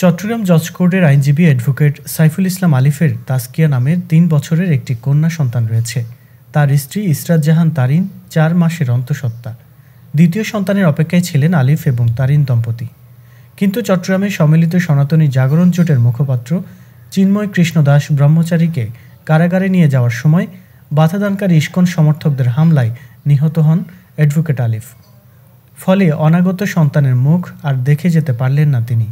চট্টগ্রাম জজ কোর্টের আইনজীবী অ্যাডভোকেট সাইফুল ইসলাম আলিফের তাসকিয়া নামের ৩ বছরের একটি কন্যা সন্তান রয়েছে। তার স্ত্রী ইসরাত জাহান তারিন ৪ মাসের অন্তঃসত্ত্বা। দ্বিতীয় সন্তানের অপেক্ষায় ছিলেন আলিফ এবং তারিন দম্পতি। কিন্তু চট্টগ্রামে সম্মিলিত সনাতনী জাগরণ জোটের মুখপাত্র চিন্ময় কৃষ্ণ দাস ব্রহ্মচারীকে কারাগারে নিয়ে যাওয়ার সময় বাধাদানকারী ইস্কন সমর্থকদের হামলায় নিহত হন অ্যাডভোকেট আলিফ। ফলে অনাগত সন্তানের মুখ আর দেখে যেতে পারলেন না তিনি।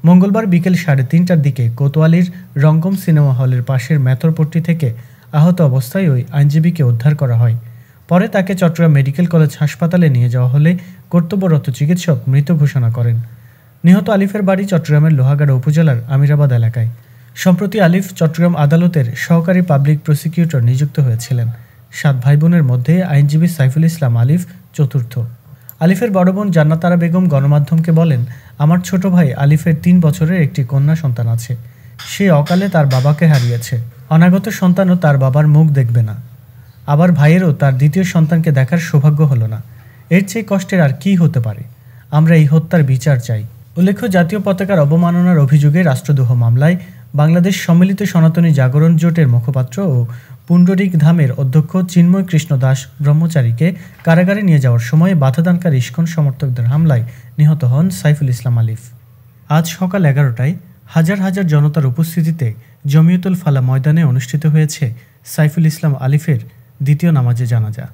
মঙ্গলবার বিকেল ৩:৩০টার দিকে কোতোয়ালির রঙ্গম সিনেমা হলের পাশের মেথরপট্টি থেকে আহত অবস্থায় ওই আইনজীবীকে উদ্ধার করা হয়। পরে তাকে চট্টগ্রাম মেডিকেল কলেজ হাসপাতালে নিয়ে যাওয়া হলে কর্তব্যরত চিকিৎসক মৃত ঘোষণা করেন। নিহত আলিফের বাড়ি চট্টগ্রামের লোহাগাড়া উপজেলার আমিরাবাদ এলাকায়। সম্প্রতি আলিফ চট্টগ্রাম আদালতের সহকারী পাবলিক প্রসিকিউটর নিযুক্ত হয়েছিলেন। ৭ ভাইবোনের মধ্যে আইনজীবী সাইফুল ইসলাম আলিফ চতুর্থ। আলিফের বড় বোন জান্নাতারা বেগম গণমাধ্যমকে বলেন, আমার ছোট ভাই আলিফের ৩ বছরের একটি কন্যা সন্তান আছে। সে অকালে তার বাবাকে হারিয়েছে। অনাগত সন্তানও তার বাবার মুখ দেখবে না। আবার ভাইয়েরও তার দ্বিতীয় সন্তানকে দেখার সৌভাগ্য হলো না। এর চেয়ে কষ্টের আর কী হতে পারে? আমরা এই হত্যার বিচার চাই। উল্লেখ্য, জাতীয় পতাকার অবমাননার অভিযোগে রাষ্ট্রদ্রোহ মামলায় বাংলাদেশ সম্মিলিত সনাতনী জাগরণ জোটের মুখপাত্র ও পুণ্ডরিক ধামের অধ্যক্ষ চিন্ময় কৃষ্ণ দাস ব্রহ্মচারীকে কারাগারে নিয়ে যাওয়ার সময় বাধাদানকারী ইস্কন সমর্থকদের হামলায় নিহত হন সাইফুল ইসলাম আলিফ। আজ সকাল ১১টায় হাজার হাজার জনতার উপস্থিতিতে জমিয়তুল ফালা ময়দানে অনুষ্ঠিত হয়েছে সাইফুল ইসলাম আলিফের দ্বিতীয় নামাজে জানাজা।